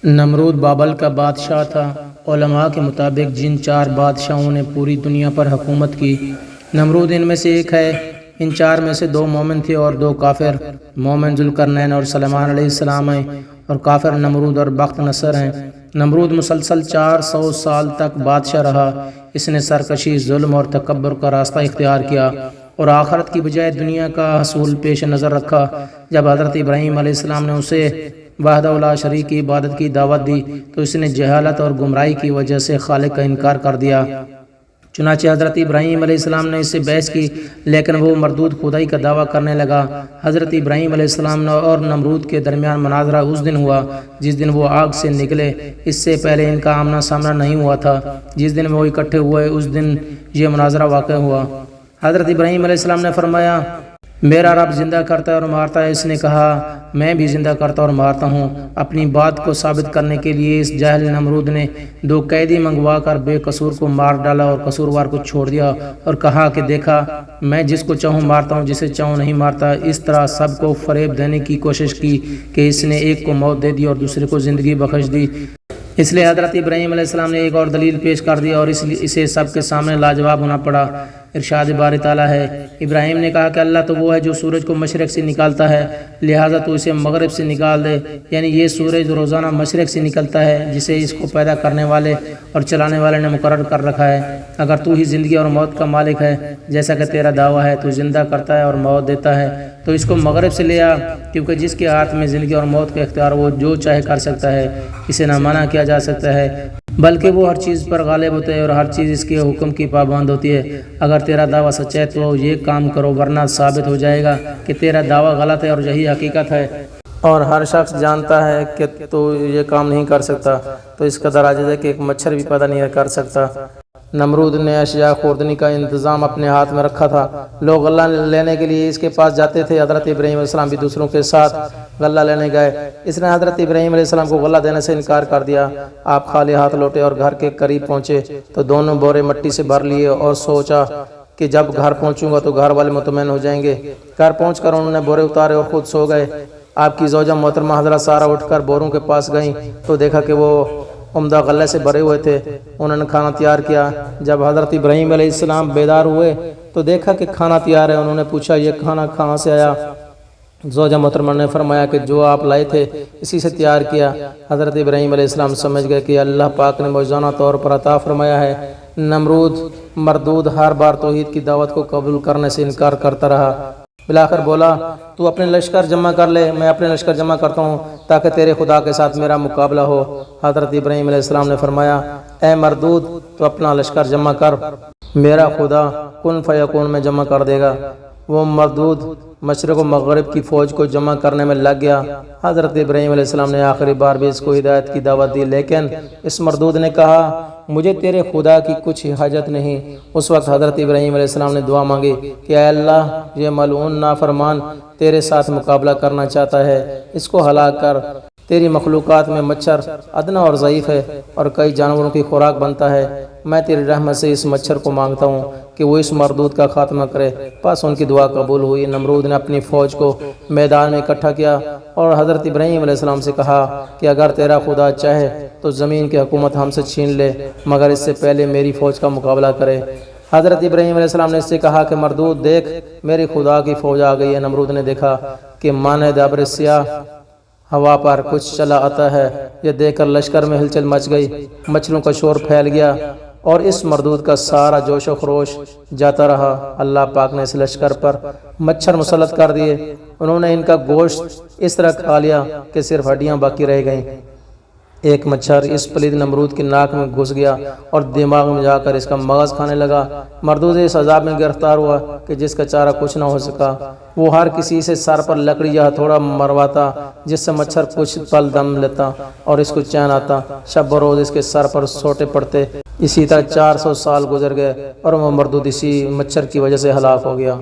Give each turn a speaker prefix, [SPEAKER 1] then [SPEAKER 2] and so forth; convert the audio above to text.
[SPEAKER 1] نمرود بابل کا بادشاہ تھا۔ علماء کے مطابق جن 4 بادشاہوں نے پوری دنیا پر حکومت کی، نمرود ان میں سے ایک ہے۔ ان 4 میں سے 2 مومن تھے اور 2 کافر۔ مومن ذوالقرنین اور سلیمان علیہ السلام ہیں، اور کافر نمرود اور بخت نصر ہیں۔ نمرود مسلسل 400 سال تک بادشاہ رہا۔ اس نے سرکشی، ظلم اور تکبر کا راستہ اختیار کیا اور آخرت کی بجائے دنیا کا حصول پیش نظر رکھا۔ جب حضرت ابراہیم علیہ السلام نے اسے وحدہ لا شریک کی عبادت کی دعوت دی تو اس نے جہالت اور گمراہی کی وجہ سے خالق کا انکار کر دیا۔ چنانچہ حضرت ابراہیم علیہ السلام نے اس سے بحث کی، لیکن وہ مردود خدائی کا دعویٰ کرنے لگا۔ حضرت ابراہیم علیہ السلام اور نمرود کے درمیان مناظرہ اس دن ہوا جس دن وہ آگ سے نکلے۔ اس سے پہلے ان کا آمنا سامنا نہیں ہوا تھا۔ جس دن وہ اکٹھے ہوئے اس دن یہ مناظرہ واقع ہوا۔ حضرت ابراہیم علیہ السلام نے فرمایا، میرا رب زندہ کرتا ہے اور مارتا ہے۔ اس نے کہا، میں بھی زندہ کرتا اور مارتا ہوں۔ اپنی بات کو ثابت کرنے کے لیے اس جاہل نمرود نے 2 قیدی منگوا کر بے قصور کو مار ڈالا اور قصوروار کو چھوڑ دیا اور کہا کہ دیکھا، میں جس کو چاہوں مارتا ہوں، جسے چاہوں نہیں مارتا۔ اس طرح سب کو فریب دینے کی کوشش کی کہ اس نے ایک کو موت دے دی اور دوسرے کو زندگی بخش دی۔ اس لیے حضرت ابراہیم علیہ السلام نے ایک اور دلیل پیش کر دی اور اسے سب کے سامنے لاجواب ہونا پڑا۔ ارشاد باری تعالیٰ ہے، ابراہیم نے کہا کہ اللہ تو وہ ہے جو سورج کو مشرق سے نکالتا ہے، لہٰذا تو اسے مغرب سے نکال دے۔ یعنی یہ سورج روزانہ مشرق سے نکلتا ہے جسے اس کو پیدا کرنے والے اور چلانے والے نے مقرر کر رکھا ہے۔ اگر تو ہی زندگی اور موت کا مالک ہے جیسا کہ تیرا دعویٰ ہے، تو زندہ کرتا ہے اور موت دیتا ہے، تو اس کو مغرب سے لے آ، کیونکہ جس کے ہاتھ میں زندگی اور موت کا اختیار وہ جو چاہے کر سکتا ہے، اسے نہ منع کیا جا سکتا ہے، بلکہ وہ ہر چیز پر غالب ہوتا ہے اور ہر چیز اس کے حکم کی پابند ہوتی ہے۔ اگر تیرا دعویٰ سچ ہے تو یہ کام کرو، ورنہ ثابت ہو جائے گا کہ تیرا دعویٰ غلط ہے اور یہی حقیقت ہے، اور ہر شخص جانتا ہے کہ تو یہ کام نہیں کر سکتا، تو اس قدر عاجز ہے کہ ایک مچھر بھی پیدا نہیں کر سکتا۔ نمرود نے اشیاء خوردنی کا انتظام اپنے ہاتھ میں رکھا تھا۔ لوگ غلہ لینے کے لیے اس کے پاس جاتے تھے۔ حضرت ابراہیم علیہ السلام بھی دوسروں کے ساتھ غلہ لینے گئے۔ اس نے حضرت ابراہیم علیہ السلام کو غلہ دینے سے انکار کر دیا۔ آپ خالی ہاتھ لوٹے اور گھر کے قریب پہنچے تو دونوں بورے مٹی سے بھر لیے اور سوچا کہ جب گھر پہنچوں گا تو گھر والے مطمئن ہو جائیں گے۔ گھر پہنچ کر انہوں نے بورے اتارے اور خود سو گئے۔ آپ کی زوجہ محترمہ حضرت سارہ اٹھ کر بوروں کے پاس گئیں تو دیکھا کہ وہ عمدہ غلے سے بھرے ہوئے تھے۔ انہوں نے کھانا تیار کیا۔ جب حضرت ابراہیم علیہ السلام بیدار ہوئے تو دیکھا کہ کھانا تیار ہے۔ انہوں نے پوچھا، یہ کھانا کہاں سے آیا؟ زوجہ محترمہ نے فرمایا کہ جو آپ لائے تھے اسی سے تیار کیا۔ حضرت ابراہیم علیہ السلام سمجھ گئے کہ اللہ پاک نے معجزانہ طور پر عطا فرمایا ہے۔ نمرود مردود ہر بار توحید کی دعوت کو قبول کرنے سے انکار کرتا رہا۔ بلاخر بولا، تو اپنے لشکر جمع کر لے، میں اپنے لشکر جمع کرتا ہوں تاکہ تیرے خدا کے ساتھ میرا مقابلہ ہو۔ حضرت ابراہیم علیہ السلام نے فرمایا، اے مردود، تو اپنا لشکر جمع کر، میرا خدا کن فیکون میں جمع کر دے گا۔ وہ مردود مشرق و مغرب کی فوج کو جمع کرنے میں لگ گیا۔ حضرت ابراہیم علیہ السلام نے آخری بار بھی اس کو ہدایت کی دعوت دی، لیکن اس مردود نے کہا، مجھے تیرے خدا کی کچھ حاجت نہیں۔ اس وقت حضرت ابراہیم علیہ السلام نے دعا مانگی کہ اے اللہ، یہ ملعون نافرمان تیرے ساتھ مقابلہ کرنا چاہتا ہے، اس کو ہلاک کر۔ تیری مخلوقات میں مچھر ادنا اور ضعیف ہے اور کئی جانوروں کی خوراک بنتا ہے۔ میں تیری رحمت سے اس مچھر کو مانگتا ہوں کہ وہ اس مردود کا خاتمہ کرے۔ پس ان کی دعا قبول ہوئی۔ نمرود نے اپنی فوج کو میدان میں اکٹھا کیا اور حضرت ابراہیم علیہ السلام سے کہا کہ اگر تیرا خدا چاہے تو زمین کی حکومت ہم سے چھین لے، مگر اس سے پہلے میری فوج کا مقابلہ کرے۔ حضرت ابراہیم علیہ السلام نے اس سے کہا کہ مردود دیکھ، میری خدا کی فوج آ گئی ہے۔ نمرود نے دیکھا کہ مانند ابر سیاہ ہوا پر کچھ چلا آتا ہے۔ یہ دیکھ کر لشکر میں ہلچل مچ گئی، مچھروں کا شور پھیل گیا اور اس مردود کا سارا جوش و خروش جاتا رہا۔ اللہ پاک نے اس لشکر پر مچھر مسلط کر دیے۔ انہوں نے ان کا گوشت اس طرح کھا لیا کہ صرف ہڈیاں باقی رہ گئیں۔ ایک مچھر اس پلید نمرود کی ناک میں گھس گیا اور دماغ میں جا کر اس کا مغز کھانے لگا۔ مردود اس عذاب میں گرفتار ہوا کہ جس کا چارہ کچھ نہ ہو سکا۔ وہ ہر کسی سے سر پر لکڑی یا ہتھوڑا مرواتا جس سے مچھر کچھ پل دم لیتا اور اس کو چین آتا۔ شب و روز اس کے سر پر سوٹے پڑتے۔ اسی طرح 400 سال گزر گئے اور وہ مردود اسی مچھر کی وجہ سے ہلاک ہو گیا۔